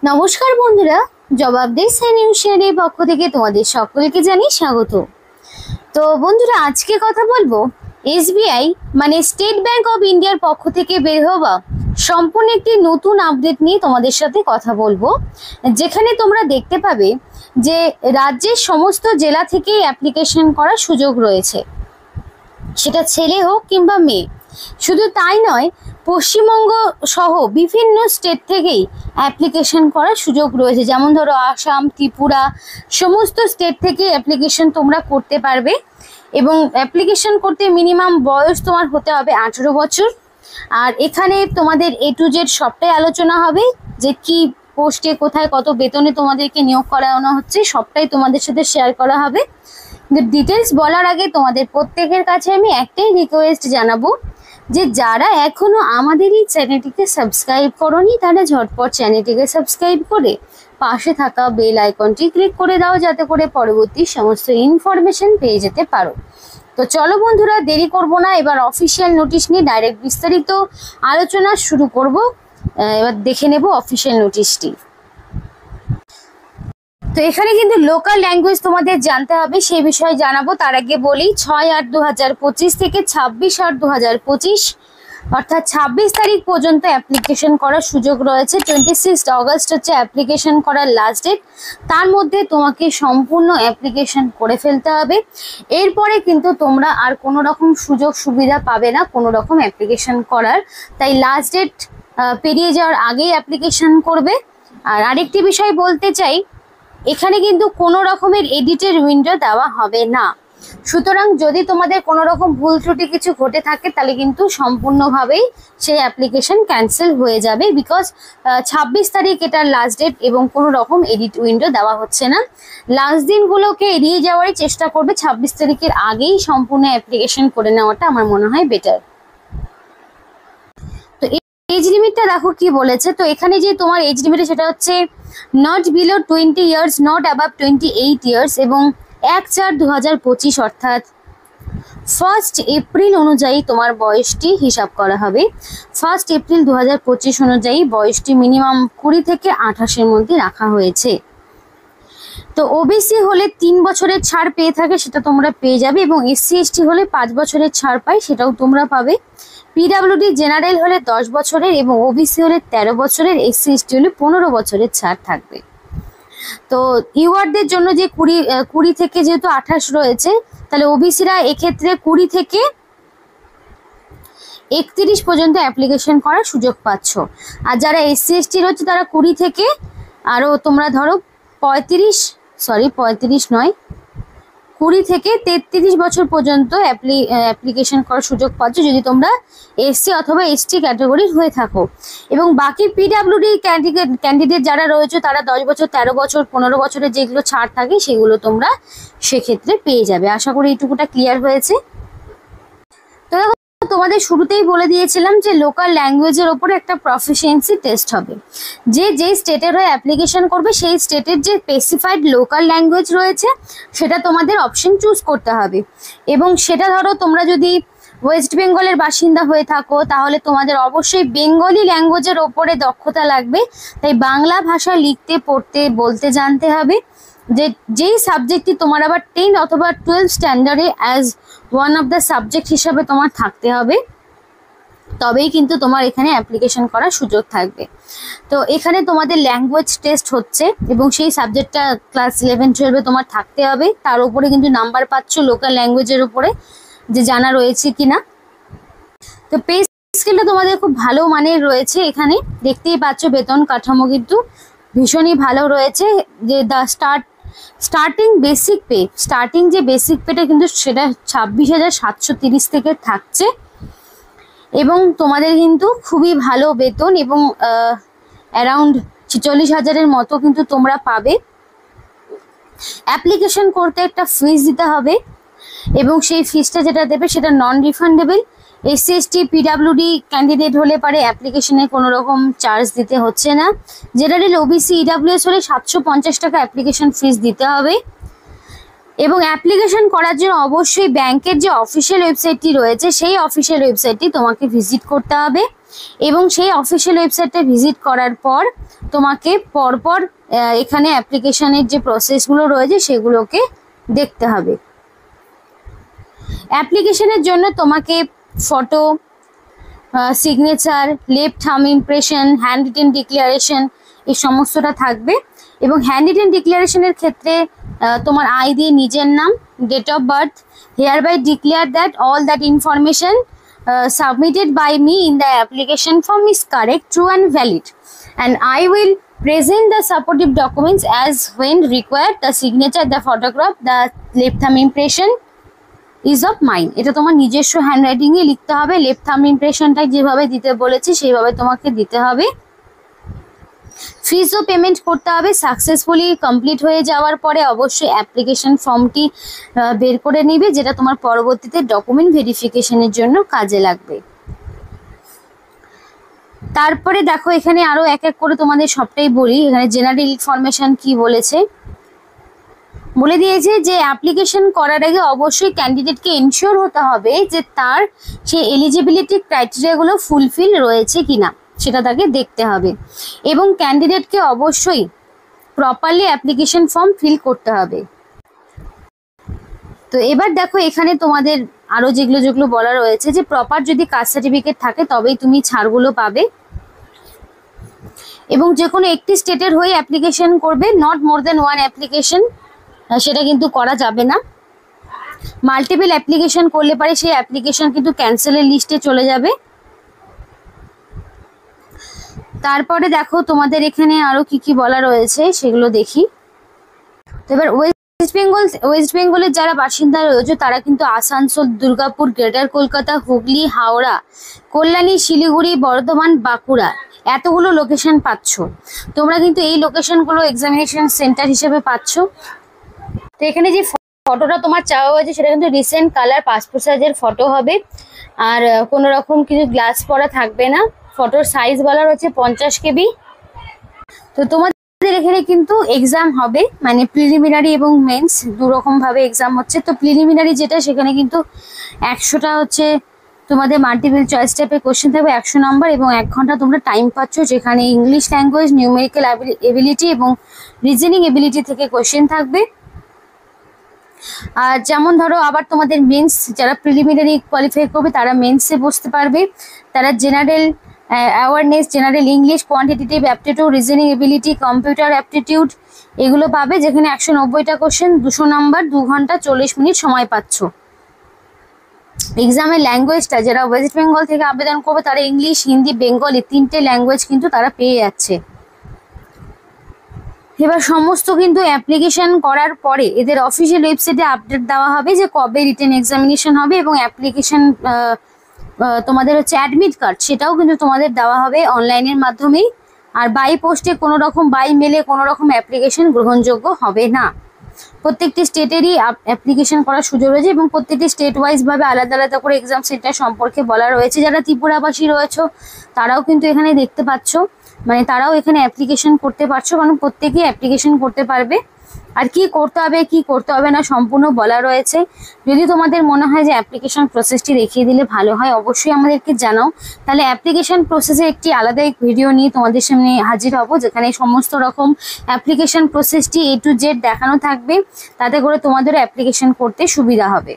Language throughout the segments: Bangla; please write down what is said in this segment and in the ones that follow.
নমস্কার বন্ধুরা, জবাবদিহি নিউজ চ্যানেলের পক্ষ থেকে তোমাদের সকলকে জানাই স্বাগত। তো বন্ধুরা, আজকে কথা বলবো এসবিআই মানে স্টেট ব্যাংক অফ ইন্ডিয়ার পক্ষ থেকে বের হওয়া সম্পূর্ণ একটি নতুন আপডেট নিয়ে তোমাদের সাথে কথা বলবো, যেখানে তোমরা দেখতে পাবে যে রাজ্যের সমস্ত জেলা থেকেই অ্যাপ্লিকেশন করার সুযোগ রয়েছে, সেটা ছেলে হোক কিংবা মেয়ে। শুধু তাই নয়, পশ্চিমবঙ্গ সহ বিভিন্ন স্টেট থেকেই অ্যাপ্লিকেশন করার সুযোগ রয়েছে। যেমন ধরো আসাম, ত্রিপুরা, সমস্ত স্টেট থেকে অ্যাপ্লিকেশন তোমরা করতে পারবে। এবং অ্যাপ্লিকেশন করতে মিনিমাম বয়স তোমার হতে হবে 18 বছর। আর এখানে তোমাদের A to Z সবটাই আলোচনা হবে, যে কি পোস্টে কোথায় কত বেতনে তোমাদেরকে নিয়োগ করানো হচ্ছে, সবটাই তোমাদের সাথে শেয়ার করা হবে। ডিটেলস বলার আগে তোমাদের প্রত্যেকের কাছে আমি একটাই রিকোয়েস্ট জানাবো, যে যারা এখনো আমাদের এই চ্যানেলটিকে সাবস্ক্রাইব করোনি তারা ঝটপট চ্যানেলটিকে সাবস্ক্রাইব করে পাশে থাকা বেল আইকনটি ক্লিক করে দাও, যাতে করে পরবর্তী সমস্ত ইনফরমেশন পেয়ে যেতে পারো। তো চলো বন্ধুরা, দেরি করব না, এবার অফিসিয়াল নোটিশ নিয়ে ডাইরেক্ট বিস্তারিত আলোচনা শুরু করব। এবার দেখে নেব অফিসিয়াল নোটিশটি। তো এখানে কিন্তু লোকাল ল্যাঙ্গুয়েজ তোমাদের জানতে হবে, সেই বিষয়ে জানাবো। তার আগে বলি 6/8/2025 থেকে 26/8/2025, অর্থাৎ 26 তারিখ পর্যন্ত অ্যাপ্লিকেশন করার সুযোগ রয়েছে। 26 অগস্ট হচ্ছে অ্যাপ্লিকেশন করার লাস্ট ডেট। তার মধ্যে তোমাকে সম্পূর্ণ অ্যাপ্লিকেশন করে ফেলতে হবে। এরপরে কিন্তু তোমরা আর কোনো রকম সুযোগ সুবিধা পাবে না কোনো রকম অ্যাপ্লিকেশন করার। তাই লাস্ট ডেট পেরিয়ে যাওয়ার আগেই অ্যাপ্লিকেশন করবে। আর আরেকটি বিষয় বলতে চাই, এখানে কিন্তু কোনো রকমের এডিটের উইন্ডো দেওয়া হবে না। সুতরাং যদি তোমাদের কোনো রকম ভুল ত্রুটি কিছু ঘটে থাকে, তাহলে কিন্তু সম্পূর্ণভাবেই সেই অ্যাপ্লিকেশন ক্যান্সেল হয়ে যাবে। বিকজ 26 তারিখ এটার লাস্ট ডেট এবং কোনো রকম এডিট উইন্ডো দেওয়া হচ্ছে না। লাস্ট দিনগুলোকে এড়িয়ে যাওয়ারই চেষ্টা করবে। 26 তারিখের আগেই সম্পূর্ণ অ্যাপ্লিকেশন করে নেওয়াটা আমার মনে হয় বেটার। তো এজ লিমিটটা দেখো কি বলেছে। তো এখানে যে তোমার এজ লিমিট সেটা হচ্ছে not below 20 years, not above 28 years, এবং 1/4/2025 অর্থাৎ 1 এপ্রিল অনুযায়ী তোমার বয়সটি হিসাব করা হবে। 1 এপ্রিল 2025 অনুযায়ী বয়সটি মিনিমাম 20 থেকে 28-এর মধ্যে রাখা হয়েছে। তো ওবিসি হলে 3 বছরের ছাড় পেয়ে থাকে, সেটা তোমরা পেয়ে যাবে, এবং SC ST হলে 5 বছরের ছাড় পায়, সেটাও তোমরা পাবে। PWD জেনারেল হলে 10 বছরের, এবং ওবিসি হলে 13 বছরের, SC ST হলে 15 বছরের ছাড় থাকবে। তো ইউআরদের জন্য যে 20 থেকে যেহেতু 28 রয়েছে, তাহলে ওবিসিরা এক্ষেত্রে 20 থেকে 31 পর্যন্ত অ্যাপ্লিকেশন করার সুযোগ পাচ্ছ। আর যারা SC ST রয়েছে তারা 20 থেকে আরও তোমরা ধরো 20 থেকে 33 বছর পর্যন্ত অ্যাপ্লিকেশন করার সুযোগ পাচ্ছ, যদি তোমরা SC অথবা ST ক্যাটাগরির হয়ে থাকো। এবং বাকি PWD ক্যান্ডিডেট যারা রয়েছে তারা 10 বছর, 13 বছর, 15 বছরের যেগুলো ছাড় থাকে সেগুলো তোমরা সেক্ষেত্রে পেয়ে যাবে। আশা করি এইটুকুটা ক্লিয়ার হয়েছে। তো তোমাদের শুরুতেই বলে দিয়েছিলাম যে লোকাল ল্যাঙ্গুয়েজের ওপরে একটা প্রফিসিয়েন্সি টেস্ট হবে। যে স্টেটের হয়ে অ্যাপ্লিকেশন করবে সেই স্টেটের যে স্পেসিফাইড লোকাল ল্যাঙ্গুয়েজ রয়েছে সেটা তোমাদের অপশন চুজ করতে হবে। এবং সেটা ধরো তোমরা যদি ওয়েস্ট বেঙ্গলের বাসিন্দা হয়ে থাকো, তাহলে তোমাদের অবশ্যই বেঙ্গলি ল্যাঙ্গুয়েজের ওপরে দক্ষতা লাগবে। তাই বাংলা ভাষা লিখতে, পড়তে, বলতে জানতে হবে। যেই সাবজেক্টটি তোমার আবার 10 অথবা 12 স্ট্যান্ডার্ডে as one of the subject হিসাবে তোমার থাকতে হবে, তবেই কিন্তু তোমার এখানে অ্যাপ্লিকেশন করার সুযোগ থাকবে। তো এখানে তোমাদের ল্যাঙ্গুয়েজ টেস্ট হচ্ছে, এবং সেই সাবজেক্টটা ক্লাস 11-12-এ তোমার থাকতে হবে। তার উপরে কিন্তু নাম্বার পাচ্ছ লোকাল ল্যাঙ্গুয়েজের উপরে, যে জানা রয়েছে কিনা। তো পে স্কেলটা তোমাদের খুব ভালো মানের রয়েছে। এখানে দেখতেই পাচ্ছ বেতন কাঠামো কিন্তু ভীষণই ভালো রয়েছে। যে স্টার্টিং যে বেসিক পেটা কিন্তু সেটা 26,730 থেকে থাকছে, এবং তোমাদের কিন্তু খুবই ভালো বেতন, এবং অ্যারাউন্ড 46,000-এর মতো কিন্তু তোমরা পাবে। অ্যাপ্লিকেশন করতে একটা ফিস দিতে হবে, এবং সেই ফিসটা যেটা দেবে সেটা non refundable. SC ST PWD candidate হলে পারে অ্যাপ্লিকেশনে কোনো রকম চার্জ দিতে হচ্ছে না। জেনারেল OBC EWS হলে 750 টাকা অ্যাপ্লিকেশন ফিস দিতে হবে। এবং অ্যাপ্লিকেশন করার জন্য অবশ্যই ব্যাংকের যে অফিসিয়াল ওয়েবসাইটটি রয়েছে সেই অফিসিয়াল ওয়েবসাইটটি তোমাকে ভিজিট করতে হবে। এবং সেই অফিসিয়াল ওয়েবসাইটটা ভিজিট করার পর তোমাকে পরপর এখানে অ্যাপ্লিকেশনের যে প্রসেসগুলো রয়েছে সেগুলোকে দেখতে হবে। অ্যাপ্লিকেশনের জন্য তোমাকে photo, signature, left thumb impression, hand written declaration এই সমস্তটা থাকবে। এবং হ্যান্ড রিটেন ডিক্লারেশনের ক্ষেত্রে তোমার আই দিয়ে নিজের নাম, date of birth, hereby declare that all that information submitted by me in the application form is correct, true and valid, and I will present the supportive documents as when required. The signature, the photograph, the left thumb impression is of mine. এটা তোমার নিজস্ব হ্যান্ডরাইটিং এ লিখতে হবে। লেফট থাম্ব ইমপ্রেশনটা যেভাবে দিতে বলেছি সেইভাবে তোমাকে দিতে হবে। ফিজও পেমেন্ট করতে হবে। সাকসেসফুলি কমপ্লিট হয়ে যাওয়ার পরে অবশ্যই অ্যাপ্লিকেশন ফর্মটি বের করে নিবে, যেটা তোমার পরবর্তীতে ডকুমেন্ট ভেরিফিকেশনের জন্য কাজে লাগবে। তারপরে দেখো এখানে আরো এক এক করে তোমাদের সবটাই বলি। এখানে জেনারেল ইনফরমেশন কি বলেছে, বলে দিয়েছে যে অ্যাপ্লিকেশন করার আগে অবশ্যই ক্যান্ডিডেটকে এনশিওর হতে হবে যে তার সেই এলিজিবিলিটি ক্রাইটেরিয়াগুলো ফুলফিল রয়েছে কিনা সেটা তাকে দেখতে হবে, এবং ক্যান্ডিডেটকে অবশ্যই প্রপারলি অ্যাপ্লিকেশন ফর্ম ফিল করতে হবে। তো এবার দেখো এখানে তোমাদের আরো যেগুলো বলা রয়েছে যে প্রপার যদি কাস্ট সার্টিফিকেট থাকে তবেই তুমি ছাড়গুলো পাবে, এবং যে কোনো একটি স্টেটের হয়ে অ্যাপ্লিকেশন করবে, not more than one application সেটা কিন্তু করা যাবে না। মাল্টিপল অ্যাপ্লিকেশন করলে পারে সেই অ্যাপ্লিকেশন কিন্তু ক্যান্সেলের লিস্টে চলে যাবে। তারপরে দেখো তোমাদের এখানে আরো কি কি বলা রয়েছে সেগুলো দেখি। তো এবার ওয়েস্ট বেঙ্গলের যারা বাসিন্দা রয়েছে তারা কিন্তু আসানসোল, দুর্গাপুর, গ্রেটার কলকাতা, হুগলি, হাওড়া, কল্যাণী, শিলিগুড়ি, বর্ধমান, বাঁকুড়া এতগুলো লোকেশন পাচ্ছ। তোমরা কিন্তু এই লোকেশনগুলো এক্সামিনেশন সেন্টার হিসেবে পাচ্ছ। তো এখানে যে ফটোটা তোমার চাওয়া হয়েছে সেটা কিন্তু রিসেন্ট কালার পাসপোর্ট সাইজের ফটো হবে, আর কোনো রকম কিছু গ্লাস পরা থাকবে না। ফটোর সাইজ বলা রয়েছে 50 KB। তো তোমাদের এখানে কিন্তু এক্সাম হবে, মানে প্রিলিমিনারি এবং মেন্স দুরকম ভাবে এক্সাম হচ্ছে। তো প্রিলিমিনারি যেটা সেখানে কিন্তু 100টা হচ্ছে তোমাদের মাল্টিপল চয়েস টাইপের কোশ্চেন থাকবে 100 নম্বর, এবং 1 ঘন্টা তোমরা টাইম পাচ্ছ, যেখানে ইংলিশ ল্যাঙ্গুয়েজ, নিউমেরিক্যাল এবিলিটি এবং রিজনিং এবিলিটি থেকে কোশ্চেন থাকবে। আর যেমন ধরো আবার তোমাদের মেন্স যারা প্রিলিমিনারি কোয়ালিফাই করবে তারা মেন্সে বসতে পারবে। তারা general awareness, general English, quantitative aptitude, reasoning ability, computer aptitude এগুলো পাবে, যেখানে 190টা কোশ্চেন, 200 নাম্বার, 2 ঘন্টা 40 মিনিট সময় পাচ্ছ। এক্সামের ল্যাঙ্গুয়েজটা যারা ওয়েস্ট বেঙ্গল থেকে আবেদন করবে তারা ইংলিশ, হিন্দি, বেঙ্গলি 3টে ল্যাঙ্গুয়েজ কিন্তু তারা পেয়ে যাচ্ছে। এবার সমস্ত কিন্তু অ্যাপ্লিকেশন করার পরে এদের অফিসিয়াল ওয়েবসাইটে আপডেট দেওয়া হবে যে কবে রিটেন এক্সামিনেশন হবে, এবং অ্যাপ্লিকেশন তোমাদের হচ্ছে অ্যাডমিট কার্ড সেটাও কিন্তু তোমাদের দেওয়া হবে অনলাইনের মাধ্যমেই। আর বাই পোস্টে কোনো রকম, বাই মেলে কোনো রকম অ্যাপ্লিকেশন গ্রহণযোগ্য হবে না। প্রত্যেকটি স্টেটেরই অ্যাপ্লিকেশন করার সুযোগ রয়েছে, এবং প্রত্যেকটি স্টেট ওয়াইজ ভাবে আলাদা আলাদা করে এক্সাম সেন্টার সম্পর্কে বলা রয়েছে। যারা ত্রিপুরাবাসী রয়েছে তারাও কিন্তু এখানে দেখতে পাচ্ছ, মানে তারাও এখানে অ্যাপ্লিকেশন করতে পারছো, কারণ প্রত্যেকেই অ্যাপ্লিকেশন করতে পারবে। আর কি করতে হবে কি করতে হবে না সম্পূর্ণ বলা রয়েছে। যদি তোমাদের মনে হয় যে অ্যাপ্লিকেশন প্রসেসটি দেখিয়ে দিলে ভালো হয় অবশ্যই আমাদেরকে জানাও, তাহলে অ্যাপ্লিকেশন প্রসেসে একটি আলাদা ভিডিও নিয়ে তোমাদের সামনে হাজির হব, যেখানে সমস্ত রকম অ্যাপ্লিকেশন প্রসেসটি A to Z দেখানো থাকবে, তাতে করে তোমাদেরও অ্যাপ্লিকেশন করতে সুবিধা হবে।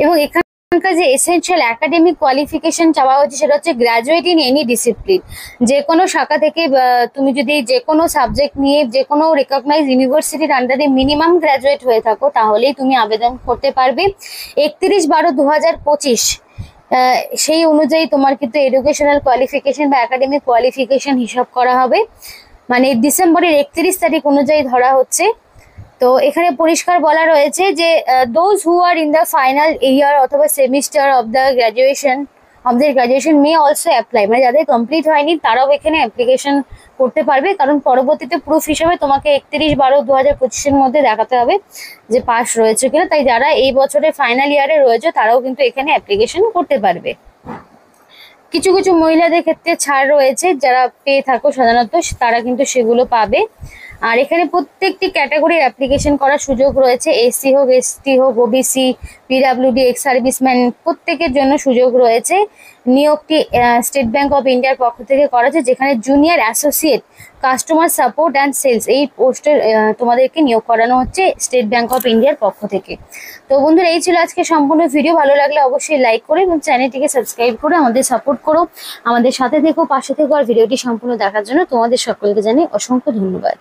এবং এখানকার যে এসেনশিয়াল একাডেমিক কোয়ালিফিকেশন চাওয়া হচ্ছে সেটা হচ্ছে গ্র্যাজুয়েট ইন এনি ডিসিপ্লিন। যে কোনো শাখা থেকে তুমি যদি যে কোনো সাবজেক্ট নিয়ে যে কোনো রেকগনাইজ ইউনিভার্সিটির আন্ডারে মিনিমাম গ্র্যাজুয়েট হয়ে থাকো তাহলেই তুমি আবেদন করতে পারবে। 31/12/2025 সেই অনুযায়ী তোমার কিন্তু এডুকেশনাল কোয়ালিফিকেশন বা একাডেমিক কোয়ালিফিকেশন হিসাব করা হবে, মানে ডিসেম্বরের 31 তারিখ অনুযায়ী ধরা হচ্ছে। তো এখানে পরিষ্কার বলা রয়েছে যে those who are in the final year অথবা semester of the graduation may also apply, মানে যাদের কমপ্লিট হয়নি তারাও এখানে অ্যাপ্লিকেশন করতে পারবে, কারণ পরবর্তীতে প্রুফ হিসাবে তোমাকে 31/12/2025 মধ্যে দেখাতে হবে যে পাস রয়েছে কিনা। তাই যারা এই বছরের ফাইনাল ইয়ারে রয়েছে তারাও কিন্তু এখানে অ্যাপ্লিকেশন করতে পারবে। কিছু কিছু মহিলাদের ক্ষেত্রে ছাড় রয়েছে, যারা পেয়ে থাকো সাধারণত তারা কিন্তু সেগুলো পাবে। আর এখানে প্রত্যেকটি ক্যাটাগরির অ্যাপ্লিকেশন করার সুযোগ রয়েছে, এসসি হোক, এসটি হোক, ওবিসি, পিডাব্লিউডি, এক্স সার্ভিসম্যান, প্রত্যেকের জন্য সুযোগ রয়েছে। নিয়োগটি স্টেট ব্যাংক অফ ইন্ডিয়ার পক্ষ থেকে করা হচ্ছে, যেখানে junior associate customer support and sales এই পোস্টে তোমাদেরকে নিয়োগ করানো হচ্ছে স্টেট ব্যাংক অফ ইন্ডিয়ার পক্ষ থেকে। তো বন্ধুরা, এই ছিল আজকে সম্পূর্ণ ভিডিও। ভালো লাগলে অবশ্যই লাইক করে এবং চ্যানেলটিকে সাবস্ক্রাইব করে আমাদের সাপোর্ট করো, আমাদের সাথে থেকো, পাশে থেকো। আর ভিডিওটি সম্পূর্ণ দেখার জন্য তোমাদের সকলকে জানাই অসংখ্য ধন্যবাদ।